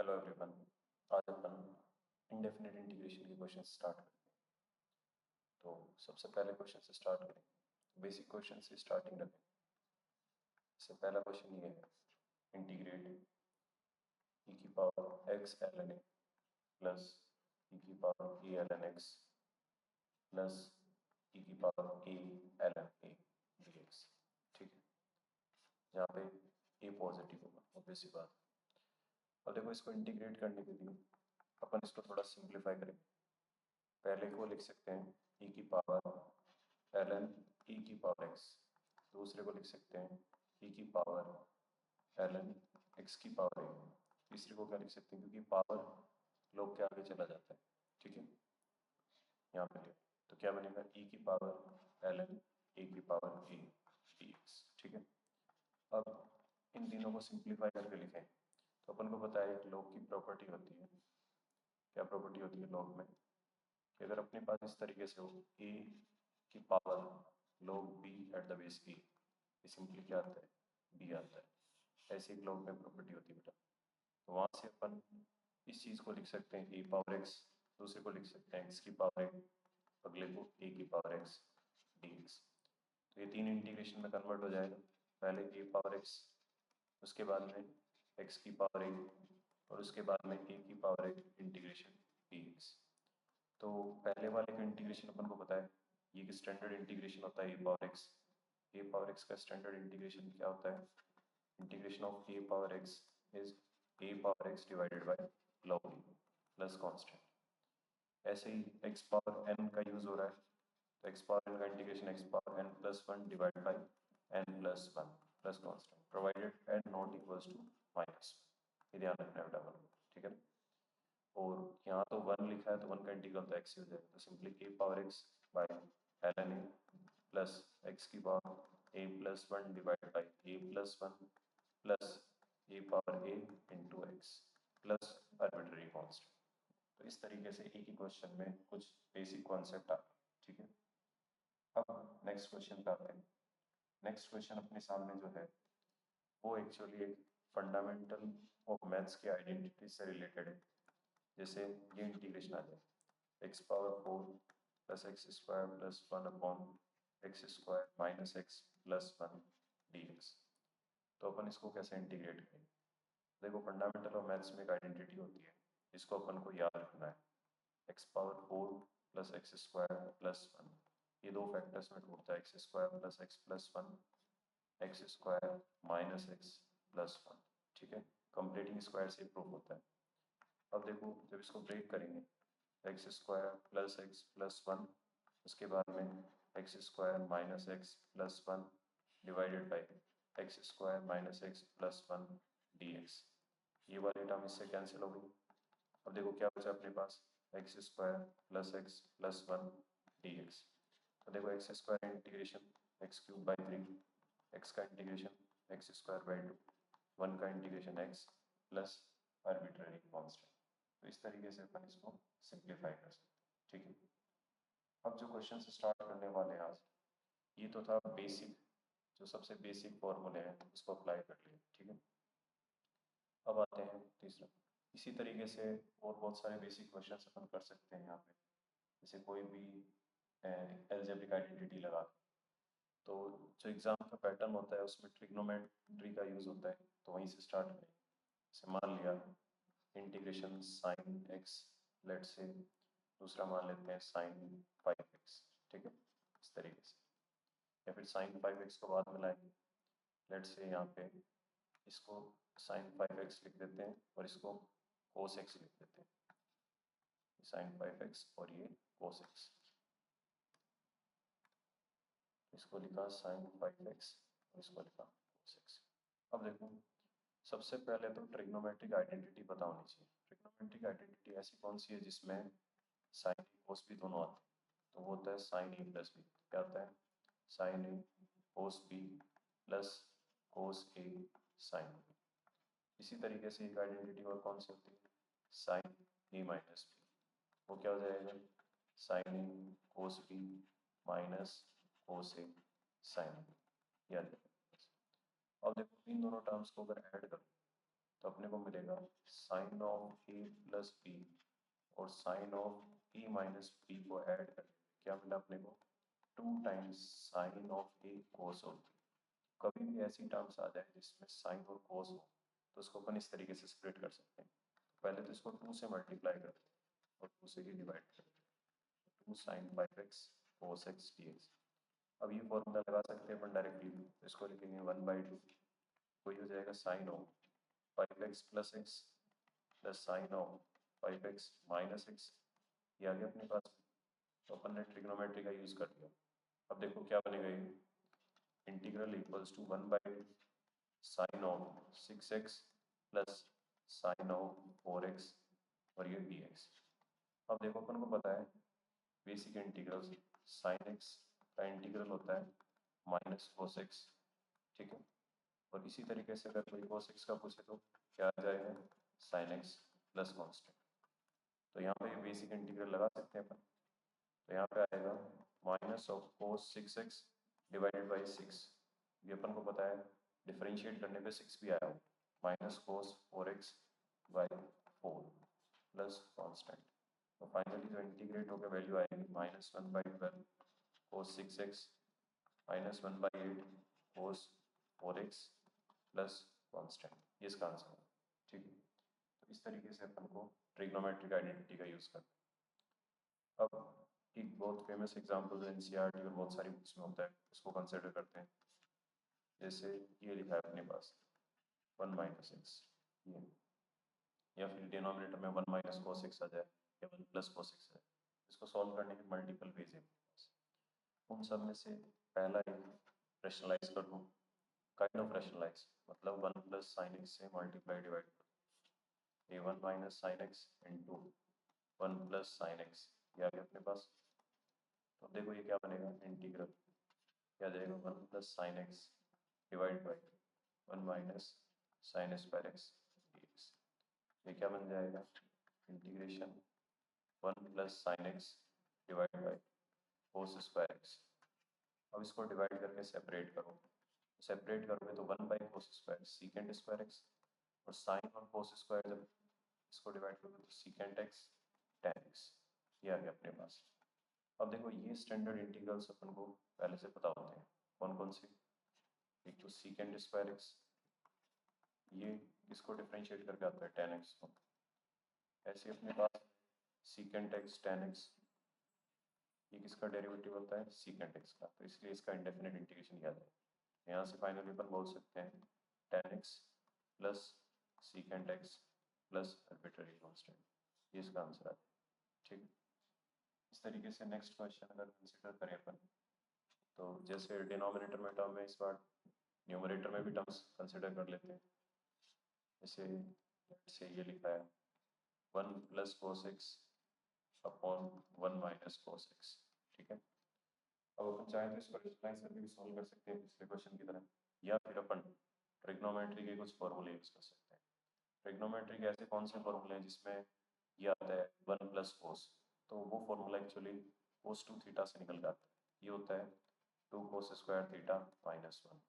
Hello everyone. आज अपन indefinite integration के question start करेंगे। तो सबसे पहले क्वेश्चन से स्टार्ट करेंगे। बेसिक क्वेश्चन से स्टार्टिंग रखें। इससे पहला क्वेश्चन ये है, इंटीग्रेट e की power x ln a plus e की power a ln x plus e की power a ln a dx। ठीक है, यहाँ पे a पॉजिटिव होगा, ऑब्वियस सी बात। और देखो, इसको इंटीग्रेट करने के लिए अपन इसको थोड़ा सिंप्लीफाई करेंगे। पहले को लिख सकते हैं e की पावर ln e की पावर x, दूसरे को लिख सकते हैं e की पावर ln x की पावर a, तीसरे को क्या लिख सकते हैं, क्योंकि पावर लोग के आगे चला जाता है। ठीक है, यहाँ पे तो क्या बनेगा e की पावर ln a की पावर a dx। ठीक है, अब इन तीनों को सिंप्लीफाई करके लिखें तो अपन को पता है एक लॉग की प्रॉपर्टी होती है। क्या प्रॉपर्टी होती है लॉग में, कि अगर अपने पास इस तरीके से हो a की power log b at the base a, simply क्या आता है b आता है। ऐसी एक log में प्रॉपर्टी होती है बेटा। तो वहाँ से अपन इस चीज़ को लिख सकते हैं a पावर x, दूसरे को लिख सकते हैं x की पावर a, अगले को a की पावर x dx। तो ये तीन इंटीग्रेशन में कन्वर्ट हो जाएगा। पहले a पावर x, उसके बाद में x की पावर a, और उसके बाद में a की पावर a इंटीग्रेशन dx। तो पहले वाले का इंटीग्रेशन अपन को पता है, ये स्टैंडर्ड इंटीग्रेशन होता है a power x। a power x का स्टैंडर्ड इंटीग्रेशन क्या होता है, integration of a power x is a power x divided by log e plus constant. ऐसे ही x पावर n का यूज हो रहा है, तो x पावर n का integration x power n plus one divide by n plus one plus constant, provided n not equals to minus. ये ध्यान रखना है बेटा। ठीक है, और यहाँ तो वन लिखा है तो वन का इंटीग्रल तो x ही हो जाएगा। तो simply a power x by ln a plus x की power a plus one divide by a plus one plus a power a into x plus arbitrary constant. तो इस तरीके से एक ही क्वेश्चन में कुछ बेसिक कॉन्सेप्ट आ। ठीक है, अब नेक्स्ट क्वेश्चन पे आते हैं। नेक्स्ट क्वेश्चन अपने सामने जो है वो एक्चुअली एक फंडामेंटल ऑफ मैथ्स की आइडेंटिटी से रिलेटेड है। जैसे ये इंटीग्रेशन आ जाए x power 4 plus x square plus one upon x square minus X plus one dx। तो अपन इसको कैसे इंटीग्रेट करें। देखो, फंडामेंटल ऑफ मैथ्स में एक आइडेंटिटी होती है, इसको अपन को याद रखना है। x power 4 plus x square plus one, ये दो फैक्टर्स में टूटता है, x square plus x plus one, x square minus X plus one. ठीक है, कंप्लीटिंग स्क्वायर से प्रूफ होता है। अब देखो, जब इसको ब्रेक करेंगे, x square plus x plus one, उसके बाद में x square minus X plus one divided by x square minus X plus one dx। ये वाली टर्म इससे कैंसिल हो गई। अब देखो क्या बचा अपने पास, x square plus x plus one dx। तो देखो x square integration x cube by three, x का integration x square by two, one का integration x plus arbitrary constant. तो इस तरीके से अपन इसको सिंप्लीफाई कर सकते हैं। ठीक है, अब जो क्वेश्चन स्टार्ट करने वाले हैं आज, ये तो था बेसिक, जो सबसे बेसिक फॉर्मूले हैं उसको अप्लाई कर लिए। ठीक है, अब आते हैं तीसरा। इसी तरीके से और बहुत सारे बेसिक क्वेश्चन अपन कर सकते हैं यहाँ पे। जैसे कोई भी एल्जेब्रिक आइडेंटिटी लगा, तो जो एग्जाम का पैटर्न होता है उसमें ट्रिग्नोमेट्री का यूज होता है, तो वहीं से स्टार्ट करें। जैसे मान लिया इंटीग्रेशन साइन एक्स, लेट से दूसरा मान लेते हैं साइन 5x। ठीक है, इस तरीके से, या फिर साइन 5x को बाद में लाएंगे। लेट से यहाँ पे इसको साइन 5x लिख देते हैं और इसको cos x लिख देते हैं। साइन 5x और ये cos x, इसको लिखा साइन 5x और इसको लिखा cos x। अब देखो, सबसे पहले तो ट्रिग्नोमेट्रिक आइडेंटिटी पता होनी चाहिए। ट्रिग्नोमेट्रिक आइडेंटिटी ऐसी कौन सी है जिसमें साइन कोस भी दोनों आते हैं, तो वो होता है साइन ए प्लस बी। क्या होता है, साइन ए कोस बी प्लस कोस ए साइन बी। इसी तरीके से एक आइडेंटिटी और कौन सी होती है, साइन ए माइनस बी, वो क्या हो जाएगा, साइन ए कोस बी माइनस कोस ए साइन बी। याद रखें। अब देखो, इन दोनों टर्म्स को अगर ऐड करो तो अपने को मिलेगा sine of A plus B और sine of A minus B को ऐड कर क्या मिला अपने को 2 times sine of A cos of B. कभी भी ऐसी टर्म्स आ जाए जिसमें साइन और कोस हो तो उसको अपन इस तरीके से स्प्लिट कर सकते हैं। पहले तो इसको 2 से मल्टीप्लाई करते हैं और 2 से ही डिवाइड करते हैं। 2 sign 5x cos x dx। अब ये फॉर्मूला लगा सकते हैं अपन डायरेक्टली, इसको लिखेंगे 1/2 कोई हो जाएगा sine of 5x plus x plus sine of 5x minus X. ये आ गया अपने पास। तो अपन ने ट्रिग्नोमेट्री का यूज़ कर लिया। अब देखो क्या बनेगा, ये integral equals to 1/2 sine of 6x plus sine of 4x और ये dx। अब देखो अपन को पता है बेसिक इंटीग्रल साइन एक्स का इंटीग्रल होता है माइनस कोस एक्स, ठीक है। और इसी तरीके से अगर कोई कोस एक्स का पूछे तो क्या आ जाएगा साइन एक्स प्लस कॉन्स्टेंट। तो यहाँ पे बेसिक इंटीग्रल लगा सकते हैं अपन। तो यहाँ पे आएगा minus of cos 6x divided by 6। ये अपन को पता है डिफरेंशिएट करने पे 6 भी आया minus cos 4x by 4 plus constant. तो फाइनली जो इंटीग्रेट होकर वैल्यू आएगी -1/12 कोस 6x -1/8 कोस 4x प्लस कॉन्स्टेंट। ये इसका आंसर है, ठीक है। तो इस तरीके से अपन को ट्रिग्नोमेट्रिक आइडेंटिटी का यूज़ करना है। अब एक बहुत फेमस एग्जाम्पल एनसीईआरटी और बहुत सारी बुक्स में होता है, उसको कंसिडर करते हैं। जैसे ये लिखा है अपने पास 1 माइनस एक्स, ये या फिर डिनोमिनेटर में 1 माइनस कोस एक्स आ जाए या 1 प्लस कोस एक्स आ जाए। इसको सॉल्व करने के मल्टीपल वेज है। उन सब में से पहला एक रैशनलाइज कर दूँ, काइंड ऑफ रैशनलाइज मतलब 1 प्लस साइन एक्स से मल्टीप्लाई डिवाइड कर a1 minus sine x into 1 plus sine x, ये आ गया अपने पास। तो देखो ये क्या बनेगा इंटीग्रल क्या जाएगा 1 plus sine x divide by 1 minus sine square x dx। ये क्या बन जाएगा integration 1 plus sine x divide by cos square x. अब इसको डिवाइड करके सेपरेट करो, सेपरेट करोगे तो 1 by cos square सीकेंड square x और साइन और कोस स्क्वायर जब इसको डिवाइड करोगे तो सीकेंट एक्स tan एक्स। ये आ गया अपने पास। अब देखो ये स्टैंडर्ड इंटीग्रल्स अपन को पहले से पता होते हैं। कौन कौन से, एक तो सीकेंड स्क्वायर एक्स, ये इसको डिफरेंशिएट करके आता है tan एक्स को। ऐसे अपने पास सीकेंट एक्स tan एक्स, ये किसका डेरिवेटिव होता है सीकेंट एक्स का, तो इसलिए इसका इंडेफिनिट इंटीग्रेशन याद है। यहाँ से फाइनली अपन बोल सकते हैं tan x plus secant x plus arbitrary constant. ये इसका आंसर है, ठीक है। इस तरीके से नेक्स्ट क्वेश्चन अगर कंसिडर करें अपन, तो जैसे डिनोमिनेटर में टर्म है, इस बार न्यूमरेटर में भी टर्म्स कंसिडर कर लेते हैं। जैसे ये लिखा है 1 plus cos x upon 1 minus cos x, ठीक है। अब अपन चाहें तो इसको रैशनलाइज करके भी सॉल्व कर सकते हैं पिछले क्वेश्चन की तरह, या फिर अपन ट्रिग्नोमेट्री के कुछ फॉर्मूले यूज कर सकते हैं। ट्रिग्नोमेट्री के ऐसे कौन से फॉर्मूले हैं जिसमें ये आता है 1 प्लस कोस, तो वो फॉर्मूला एक्चुअली कोस 2 थीटा से निकल जाता है। ये होता है 2 कोस स्क्वायर थीटा माइनस 1।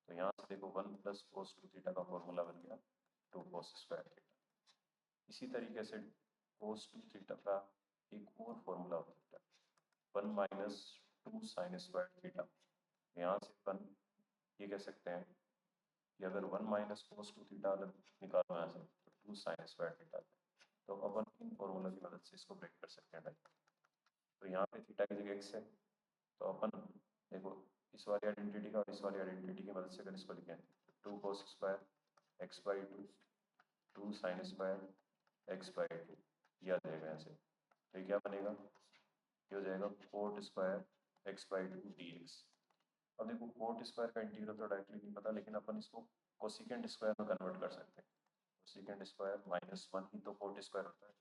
तो यहाँ से देखो 1 प्लस कोस 2 थीटा का फॉर्मूला बन गया 2 कोस स्क्वायर थीटा। इसी तरीके से कोस 2 थीटा का एक और फॉर्मूला होता है 1 माइनस 2 साइन स्क्वायर थीटा। यहाँ से अपन ये कह सकते हैं कि अगर 1 माइनस कोस 2 थीटा अलग निकालना है तो 2 साइन स्क्वायर थीटा, तो अपन इन फॉर्मूला की मदद से इसको ब्रेक कर सकते हैं। तो यहाँ पे थीटा की जगह x है, तो अपन देखो इस वाली आइडेंटिटी का और इस वाली आइडेंटिटी की मदद से अगर इसको लिखें 2 कोस square x by 2 2 sine square x by 2, ये आ जाएगा यहाँ से। तो ये क्या बनेगा, ये हो जाएगा coat square x by 2 dx। अब देखो कोट स्क्वायर का इंटीग्रल तो डायरेक्टली नहीं पता, लेकिन अपन इसको कोसिकेंट स्क्वायर में कन्वर्ट कर सकते हैं। कोसिकेंट स्क्वायर -1 ही तो कोट स्क्वायर होता है।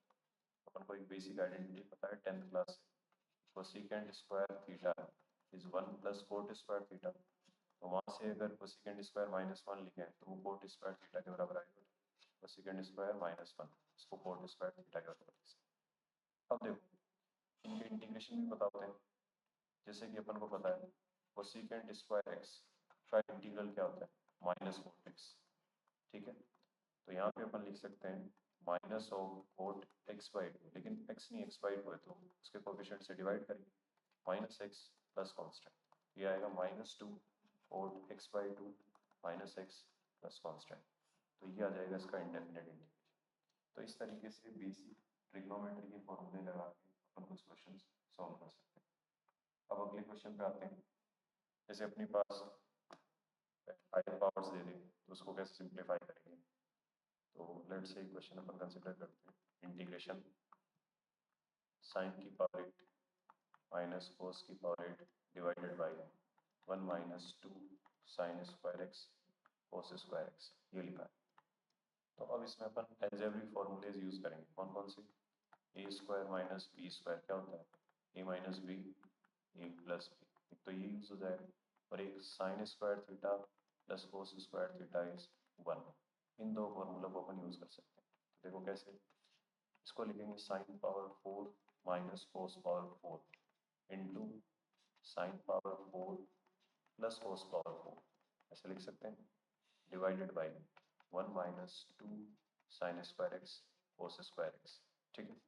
अपन को एक बेसिक आइडेंटिटी पता है 10th क्लास से, cosecant square theta is 1 plus cot square theta. तो वहाँ से अगर कोसिकेंट स्क्वायर -1 लिखें तो वो कोट स्क्वायर थीटा के बराबर आएगा। कोसिकेंट स्क्वायर -1 इसको कोट स्क्वायर थीटा के बराबर। अब देखो इनके इंटीग्रेशन भी पता होते हैं। जैसे कि अपन को पता है कोसिकेंट स्क्वायर एक्स का इंटीग्रल क्या होता है माइनस कोट एक्स, ठीक है। तो यहाँ पे अपन लिख सकते हैं माइनस ऑफ कोट x/2, लेकिन x नहीं x/2 है तो उसके कोफिशिएंट से डिवाइड करेंगे, माइनस एक्स प्लस कॉन्स्टेंट। ये आएगा -2 cot x/2 minus X plus constant. तो ये आ जाएगा इसका इंडेफिनेट इंटीग्रेशन। तो इस तरीके से बेसिक ट्रिग्नोमेट्री के फॉर्मूले लगा के अपन कुछ क्वेश्चन सॉल्व कर सकते हैं। अब अगले क्वेश्चन पे आते हैं। जैसे अपने पास हायर पावर्स दे दें तो उसको कैसे सिंप्लीफाई करेंगे। तो let's say question upon consider करते हैं इंटीग्रेशन साइन की पावर 8 माइनस कोस की power 8 divided by 1 minus 2 sine square x cos square x, ये लिखा है। तो अब इसमें अपन अलजेब्रिक फॉर्मूलेज यूज करेंगे। कौन कौन से? ए स्क्वायर माइनस बी स्क्वायर क्या होता है? ए माइनस बी ए प्लस बी, एक तो ये यूज हो जाएगा, और एक sine square theta plus cos square theta is 1। इन दो फॉर्मूलों को अपन यूज कर सकते हैं। तो देखो कैसे, इसको लिखेंगे sign power 4 minus cos power 4 into sine power 4 plus cos power 4, ऐसे लिख सकते हैं, divided by 1 minus 2 sine square x cos square x. ठीक है।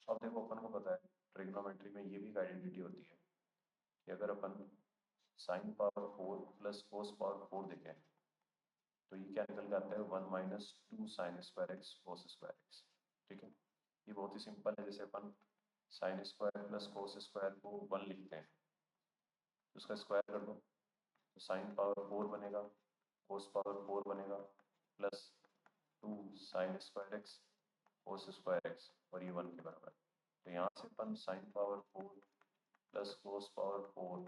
अब देखो अपन को पता है ट्रिग्नोमेट्री में ये भी एक आइडेंटिटी होती है कि अगर अपन sine power 4 plus cos power 4 देखें तो ये क्या निकल के आता है 1 minus 2 sine square x cos square x. ठीक है। ये बहुत ही सिंपल है। जैसे अपन sine square plus cos square को 1 लिखते हैं तो उसका स्क्वायर कर दो तो साइन पावर 4 बनेगा, कोस पावर 4 बनेगा, plus 2 sine square x cos square x, और ये 1 के बराबर। तो यहाँ से अपन sine power 4 plus cos power 4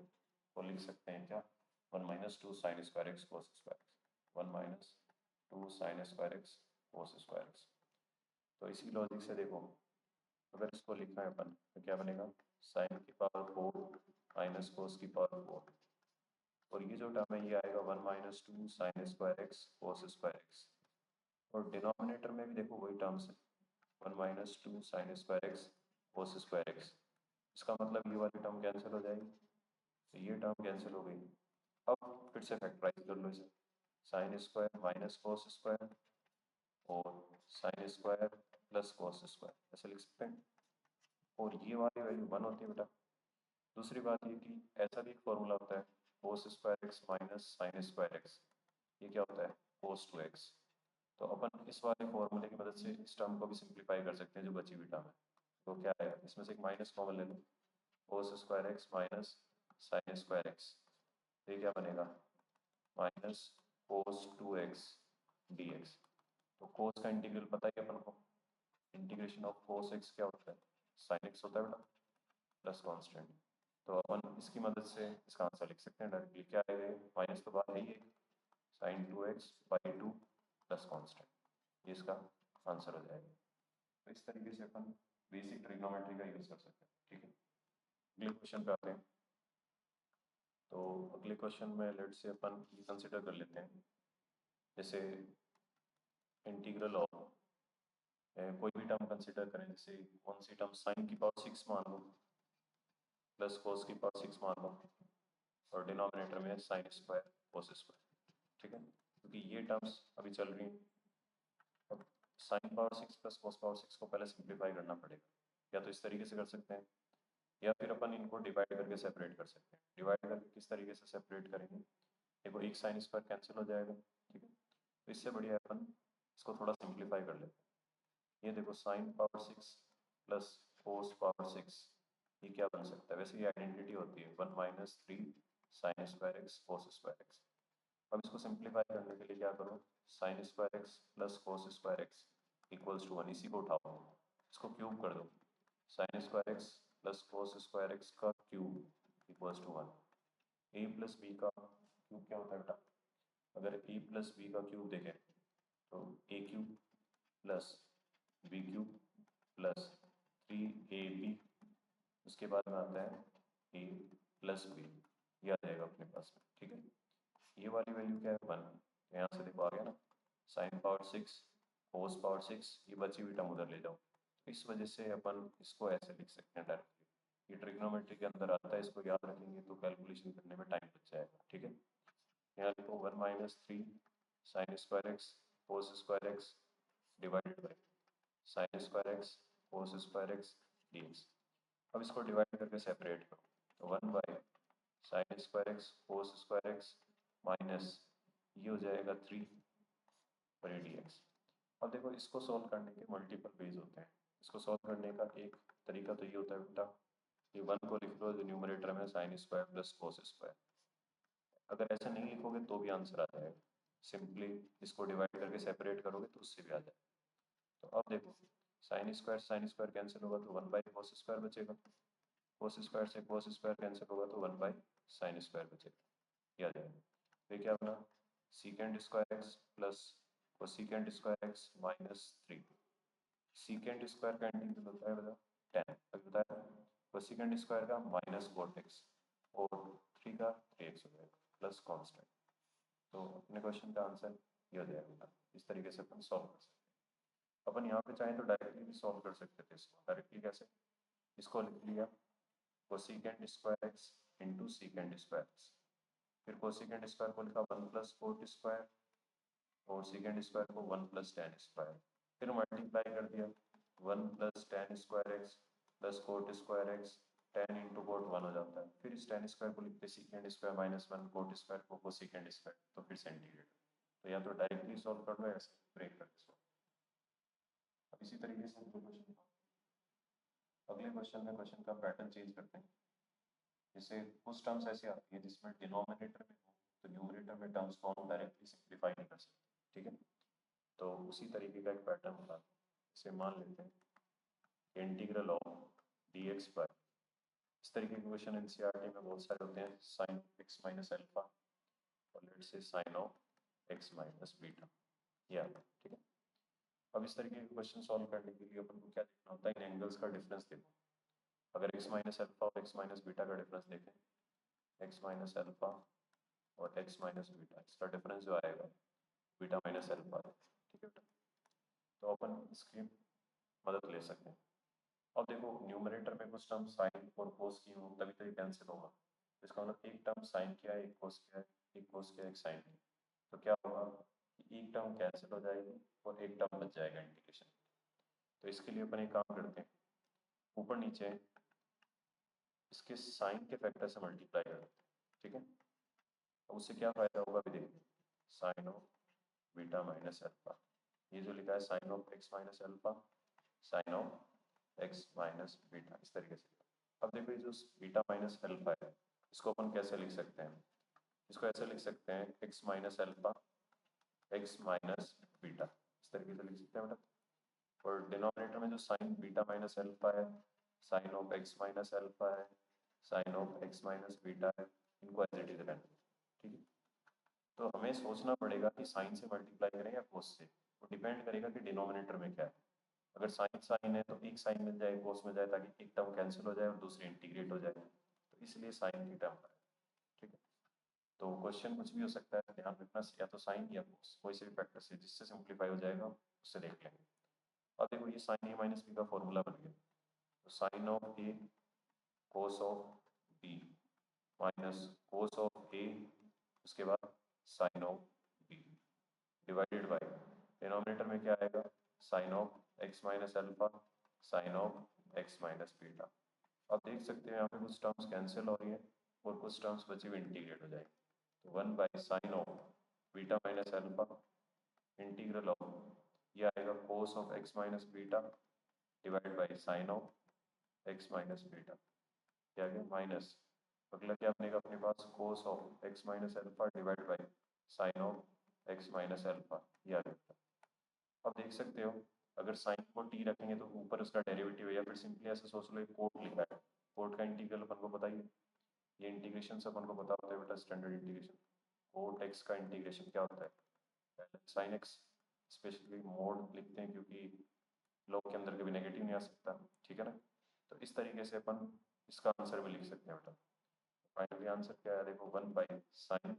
को लिख सकते हैं क्या, 1 minus 2 sine square x cos square x, 1 minus 2 sine square x cos square x. तो इसी लॉजिक से देखो अगर इसको लिखना है अपन तो क्या बनेगा, साइन की पावर 4 माइनस कोस की पावर 4, और ये जो टर्म है ये आएगा 1 minus 2 sine square x cos square x, और डिनोमिनेटर में भी देखो वही टर्म्स है 1 minus 2 sine square x cos square x. इसका मतलब ये वाली टर्म कैंसिल हो जाएगी, तो ये टर्म कैंसिल हो गई। अब फिर से फैक्टराइज कर लो इसे, sine square minus cos square और sine square plus cos square, ऐसे लिख सकते हैं, और ये वाली वैल्यू 1 होती है बेटा। दूसरी बात ये कि ऐसा भी एक फॉर्मूला होता है कोस square x minus sine square x, ये क्या होता है कोस 2x। तो अपन इस वाले फॉर्मूले की मदद से इस टर्म को भी सिंप्लीफाई कर सकते हैं जो बची हुई टर्म है। तो क्या है, इसमें से एक माइनस कॉमन ले लो, cos square x minus sine square x, ये क्या बनेगा माइनस कोस 2x dx। तो कोस का इंटीग्रल पता ही अपन को, इंटीग्रेशन ऑफ कोस एक्स क्या होता है साइन एक्स होता है बेटा प्लस कांस्टेंट। तो अपन इसकी मदद से इसका आंसर लिख सकते हैं डायरेक्टली, क्या है माइनस तो बात है ही साइन 2x/2 प्लस कांस्टेंट, ये इसका आंसर हो जाएगा। तो इस तरीके से अपन बेसिक ट्रिग्नोमेट्री का यूज कर सकते हैं। ठीक है। अगले क्वेश्चन पे आते हैं। तो अगले क्वेश्चन में लेट से अपन ये कंसिडर कर लेते हैं, जैसे इंटीग्रल ऑफ कोई भी टर्म कंसिडर करें, जैसे कौन सी टर्म साइन की पावर 6 मान लो प्लस कोस की पावर 6 मान लो, और डिनोमिनेटर में साइन स्क्वायर कोस स्क्वायर। ठीक है, क्योंकि ये टर्म्स अभी चल रही हैं। अब sine power 6 plus cos power 6 को पहले सिंप्लीफाई करना पड़ेगा, या तो इस तरीके से कर सकते हैं या फिर अपन इनको डिवाइड करके सेपरेट कर सकते हैं। डिवाइड करके किस तरीके से सेपरेट करेंगे, देखो एक साइन स्क्वायर कैंसिल हो जाएगा। ठीक है, तो इससे बढ़िया अपन इसको थोड़ा सिंप्लीफाई कर लेते हैं। ये देखो sine power 6 plus cos power 6, ये क्या बन सकता है, वैसे ये आइडेंटिटी होती है 1 minus 3 sine square x cos square x. अब इसको सिंप्लीफाई करने के लिए क्या करो, sine square x plus cos square x equals to 1, इसी को उठाओ, इसको क्यूब कर दो, sine square x plus cos square x का cube equals to 1। A plus B का क्यूब क्या होता है बेटा, अगर ए प्लस बी का क्यूब देखें तो A cube plus B cube plus 3ab, उसके बाद में आता है ए प्लस बी, ये आ जाएगा अपने पास में। ठीक है, ये वाली वैल्यू क्या है 1, तो यहाँ से देखो आ गया ना, साइन पावर 6 कोस पावर 6, ये बची हुई टर्म उधर ले जाओ। इस वजह से अपन इसको ऐसे लिख सकते हैं डायरेक्टली, ये ट्रिग्नोमेट्री के अंदर आता है, इसको याद रखेंगे तो कैलकुलेशन करने में टाइम लग जाएगा। ठीक है, यहाँ लिखो 1 minus 3 sine square x cos square x divided by sine square x cos square x dx। अब इसको डिवाइड करके सेपरेट करो तो 1 by sign square x cos square x minus ये हो जाएगा 3 और ये dx। अब देखो इसको सॉल्व करने के मल्टीपल वेज होते हैं। इसको सॉल्व करने का एक तरीका तो ये होता है बेटा कि 1 को लिख लो जो न्यूमरेटर में sign square plus cos square. अगर ऐसा नहीं लिखोगे तो भी आंसर आ जाएगा, सिंपली इसको डिवाइड करके सेपरेट करोगे तो उससे भी आ जाएगा। तो अब देखो साइन स्क्वायर कैंसिल होगा तो 1 बाई कोस स्क्वायर बचेगा, कोस स्क्वायर से कोस स्क्वायर कैंसिल होगा तो 1 बाई साइन स्क्वायर बचेगा, ये आ जाएगा। फिर क्या बना secant square x plus cosecant square x minus 3। Secant square का इंटीग्रल होता है बता 10, अभी बताया। कोसीकेंड स्क्वायर का माइनस कोट एक्स और 3 का 3x हो जाएगा प्लस कांस्टेंट। तो अपने क्वेश्चन का आंसर ये हो जाएगा। इस तरीके से अपन सॉल्व कर सकते हैं। अपन यहाँ पे चाहें तो डायरेक्टली भी सॉल्व कर सकते थे इसको। डायरेक्टली कैसे, इसको लिख लिया cosecant square x into secant square x, फिर कोसीकेंड स्क्वायर को लिखा 1 प्लस कोट स्क्वायर और सेकेंड स्क्वायर को 1 प्लस टेन स्क्वायर, फिर मल्टीप्लाई कर दिया 1 plus tan square x plus cot square x, tan into cot 1 हो जाता है, फिर इस टेन स्क्वायर को लिखते second square minus 1 coat square को सेकेंड स्क्वायर, तो फिर सेंटीग्रेड। तो या तो डायरेक्टली सॉल्व कर लो ऐसे ब्रेक करके सॉल्व। अब इसी तरीके से अगले क्वेश्चन में क्वेश्चन का पैटर्न चेंज करते हैं। जैसे कुछ टर्म्स ऐसी आती है जिसमें डिनोमिनेटर में हो तो न्यूमरेटर में टर्म्स को हम डायरेक्टली सिंप्लीफाई नहीं कर सकते, ठीक है। तो उसी तरीके का एक पैटर्न होता है। इसे मान लेते हैं इंटीग्रल ऑफ dx बाय, इस तरीके के क्वेश्चन एनसीईआरटी में बहुत सारे होते हैं, साइन एक्स माइनस अल्फा और let's say sine of x minus beta, या ठीक है। अब इस तरीके के क्वेश्चन सॉल्व करने के लिए अपन को क्या देखना होता है, इन एंगल्स का डिफरेंस देखो। अगर एक्स माइनस अल्फा और एक्स माइनस बीटा का डिफरेंस देखें, एक्स माइनस अल्फा और एक्स माइनस बीटा, इसका डिफरेंस जो आएगा बीटा माइनस अल्फा, ठीक है बेटा। तो अपन इसकी मदद ले सकते हैं। अब देखो न्यूमरेटर में कुछ टर्म साइन और कोस की हो तभी तो ये कैंसिल होगा। इसका मतलब एक टर्म साइन किया है, एक कोस किया है, एक कोस किया है, एक साइन किया, तो क्या होगा एक टर्म कैंसिल हो जाएगी और एक टर्म बच जाएगा इंटीग्रेशन। तो इसके लिए अपन एक काम करते हैं, ऊपर नीचे इसके साइन के फैक्टर से मल्टीप्लाई कर देते हैं, ठीक है। तो उससे क्या फायदा होगा अभी देखिए, sine of beta minus alpha, ये जो लिखा है sine of x minus alpha sine of x minus beta, इस तरीके से। अब देखो ये जो बीटा माइनस अल्फा है इसको अपन कैसे लिख सकते हैं, इसको ऐसे लिख सकते हैं x minus alpha x minus beta, इस तरीके से लिख सकते हैं बेटा। और डिनोमिनेटर में जो साइन बीटा माइनस अल्फा है, sine of x minus alpha है, sine of x minus beta है, इनको एज इट इज रहने, ठीक है। तो हमें सोचना पड़ेगा कि साइन से मल्टीप्लाई करें या कोस से, वो डिपेंड करेगा कि डिनोमिनेटर में क्या है। अगर साइन साइन है तो एक साइन मिल जाए, कोस मिल जाए, ताकि एक टर्म कैंसिल हो जाए और दूसरी इंटीग्रेट हो जाए, तो इसलिए साइन की टर्म है, ठीक है। तो क्वेश्चन कुछ भी हो सकता है, ध्यान रखना या तो साइन या कोस, कोई से भी फैक्टर से जिससे सिंप्लीफाई हो जाएगा उससे देख लेंगे। अब देखो ये साइन ए माइनस बी का फॉर्मूला बन गया, तो sine of A cos of B minus cos of A, उसके बाद sine of B divided by denominator में क्या आएगा sine of x minus alpha sine of x minus beta. आप देख सकते हैं यहाँ पे कुछ टर्म्स कैंसिल हो रही है और कुछ टर्म्स बची हुई इंटीग्रेट हो जाएगी। तो 1 by sine of beta minus alpha integral of ये आएगा cos of x minus beta divide by sine of x minus beta, क्या गया माइनस, अगला क्या बनेगा अपने पास cos of x minus alpha divide by sine of x minus alpha, ये आ गया। अब देख सकते हो अगर साइन को टी रखेंगे तो ऊपर उसका डेरिवेटिव है, या फिर सिंपली ऐसे सोच लो एक कोट लिखा है, कोट का इंटीग्रल अपन को बताइए, ये इंटीग्रेशन से अपन को पता होता है बेटा स्टैंडर्ड इंटीग्रेशन, कोट एक्स का इंटीग्रेशन क्या होता है साइन एक्स, स्पेशली मोड लिखते हैं क्योंकि लॉग के अंदर कभी नेगेटिव नहीं आ सकता, ठीक है ना। तो इस तरीके से अपन इसका आंसर भी लिख सकते हैं बेटा। फाइनली आंसर क्या है देखो 1 by sine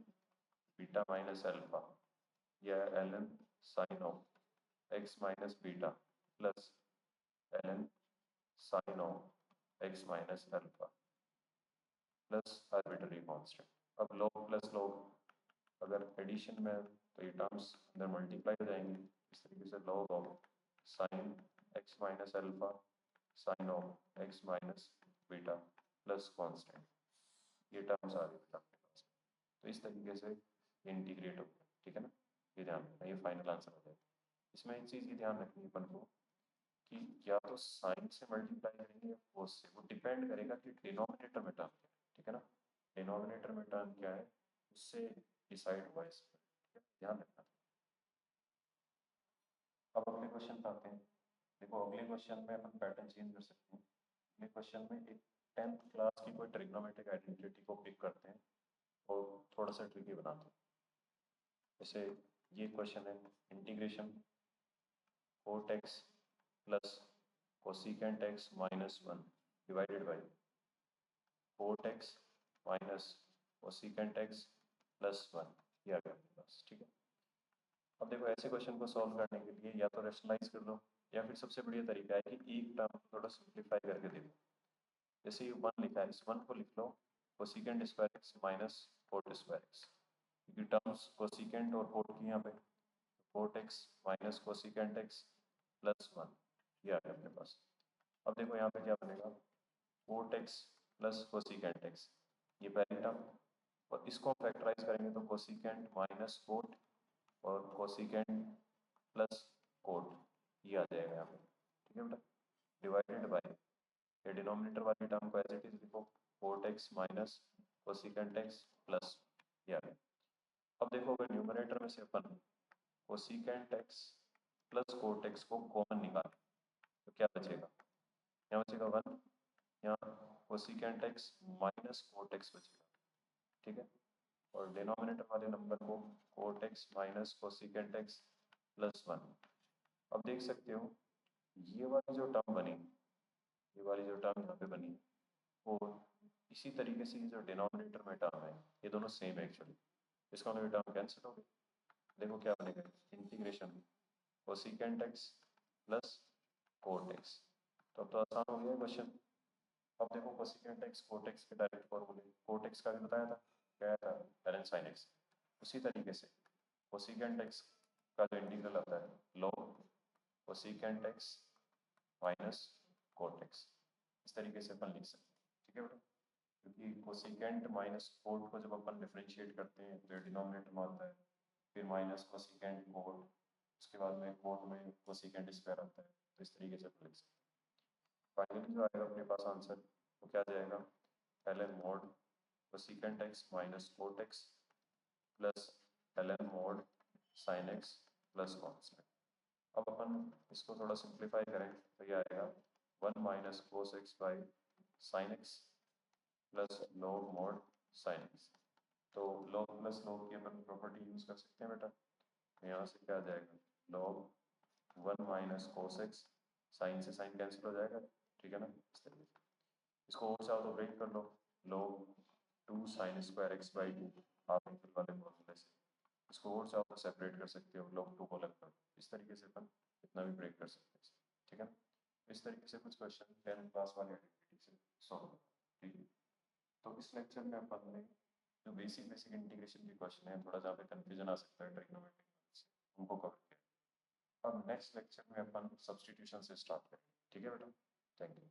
beta minus alpha, यह l n sine of x minus beta plus l n sine of x minus alpha plus arbitrary constant. अब लॉग प्लस लॉग अगर एडिशन में तो ये टर्म्स अंदर मल्टीप्लाई हो जाएंगे। इस तरीके से log of sine X minus alpha sine of x minus beta plus constant, ये टर्म्स आ गए बेटा आपके पास। तो इस तरीके से इंटीग्रेट हो गया, ठीक है ना। ये ध्यान रखना, ये फाइनल आंसर हो जाएगा। इसमें एक चीज़ की ध्यान रखनी है अपन को कि या तो साइन से मल्टीप्लाई करेंगे या कोस से, वो डिपेंड करेगा कि डिनोमिनेटर में टर्म क्या है, ठीक है ना। डिनोमिनेटर में टर्म क्या है उससे डिसाइड हुआ इस पर, ठीक है? ध्यान रखना। अब अगले क्वेश्चन पे आते हैं। देखो अगले क्वेश्चन में अपन पैटर्न चेंज कर सकते हैं। अगले क्वेश्चन में एक 10th क्लास की कोई ट्रिग्नोमेट्रिक आइडेंटिटी को पिक करते हैं और थोड़ा सा ट्रिकी बनाते हैं। जैसे ये क्वेश्चन है, integration cot x plus cosecant x minus 1 divided by cot x minus cosecant x plus 1, ये आ गया अपने पास, ठीक है। अब देखो ऐसे क्वेश्चन को सॉल्व करने के लिए या तो रेशनलाइज कर लो या फिर सबसे बढ़िया तरीका है कि एक टर्म को थोड़ा सिंप्लीफाई करके देखो। जैसे ये 1 लिखा है, इस 1 को लिख लो cosecant square x minus cot square x, क्योंकि टर्म्स कोसिकेंट और कोट की यहाँ पे, cot x minus cosecant x plus 1, ये आ गया अपने पास। अब देखो यहाँ पे क्या बनेगा, cot x plus cosecant x, ये पहली टर्म, और इसको हम फैक्टराइज करेंगे तो कोसिकेंट माइनस कोट और कोसिकेंट प्लस कोट, ये आ जाएगा यहाँ पे, ठीक है बेटा। डिवाइडेड बाय ये डिनोमिनेटर वाली टर्म को एज इट इज लिखो, cot x minus cosecant x plus, ये आ गया। अब देखो अगर न्यूमरेटर में से अपन cosecant x plus cot x को कॉमन निकालें तो क्या बचेगा, यहाँ बचेगा 1, यहाँ cosecant x minus cot x बचेगा, ठीक है। और डिनोमिनेटर वाले नंबर को cot x minus cosecant x plus 1। अब देख सकते हो ये वाली जो टर्म बनी, ये वाली जो टर्म यहाँ पे बनी वो इसी तरीके से जो डिनोमिनेटर में टर्म है ये दोनों सेम है एक्चुअली, इसका मतलब ये टर्म कैंसिल हो गई। देखो क्या बनेगा, integration cosecant x plus cot x, तो अब तो आसान हो गया क्वेश्चन। अब देखो कोसिकेंट एक्स कोट एक्स के डायरेक्ट फॉर्मूले, कोट एक्स का भी बताया था, क्या था ln sin x, उसी तरीके से कोसिकेंट एक्स का जो इंटीग्रल आता है log cosecant x minus cot x, इस तरीके से अपन लिख सकते हैं, ठीक है बेटा। क्योंकि कोसिकेंट माइनस कोट को जब अपन डिफरेंशिएट करते हैं तो डिनोमिनेटर में आता है, फिर माइनस कोसिकेंट कोट, उसके बाद में कोट में कोसिकेंट स्क्वायर आता है, तो इस तरीके से अपन लिख सकते हैं। फाइनली जो आएगा अपने पास आंसर वो क्या जाएगा, ln mod cosecant x minus cot x plus ln mod sin x plus constant. अब अपन इसको थोड़ा सिंप्लीफाई करें तो ये आएगा 1 minus cos x by sine x plus log mod sin x। तो log प्लस log की अपन प्रॉपर्टी यूज कर सकते हैं बेटा, तो यहाँ से क्या आ जाएगा log 1 minus cos x, sine से साइन कैंसिल हो जाएगा, ठीक है ना। इस तरीके से इसको और चाहो तो ब्रेक कर लो, log 2 sine square x by 2 half integral वाले फॉर्मूले से, इसको और चाहो तो सेपरेट कर सकते हो, log 2 को अलग कर, इस तरीके से अपन इतना भी ब्रेक कर सकते हैं, ठीक है। इस तरीके से कुछ क्वेश्चन 10th क्लास वाले आइडेंटिटी से सॉल्व, ठीक है। तो इस लेक्चर में अपन ने जो बेसिक बेसिक इंटीग्रेशन के क्वेश्चन है, थोड़ा जहाँ पे कंफ्यूजन आ सकता है ट्रिग्नोमेट्रिक से, उनको कवर किया। अब नेक्स्ट लेक्चर में अपन सब्स्टिट्यूशन से स्टार्ट करेंगे, ठीक है बेटा। Thank you.